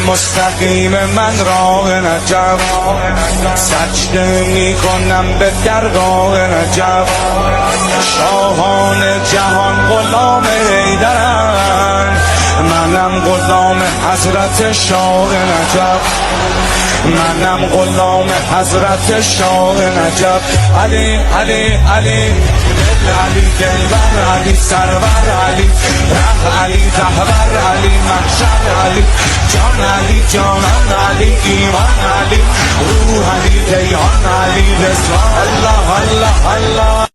مستقیم من راه نجف، سجده میکنم به درگاه نجف. شاهان جهان غلام حیدرن، منم غلام حضرت شاه نجف، منم غلام حضرت شاه نجف. علی علی علی علی دلبر علی سرور علی ره علی رهبر علی محشر علی جان علی جانان علی ایمان علی روح علی دیان علی رضوان. الله الله الله.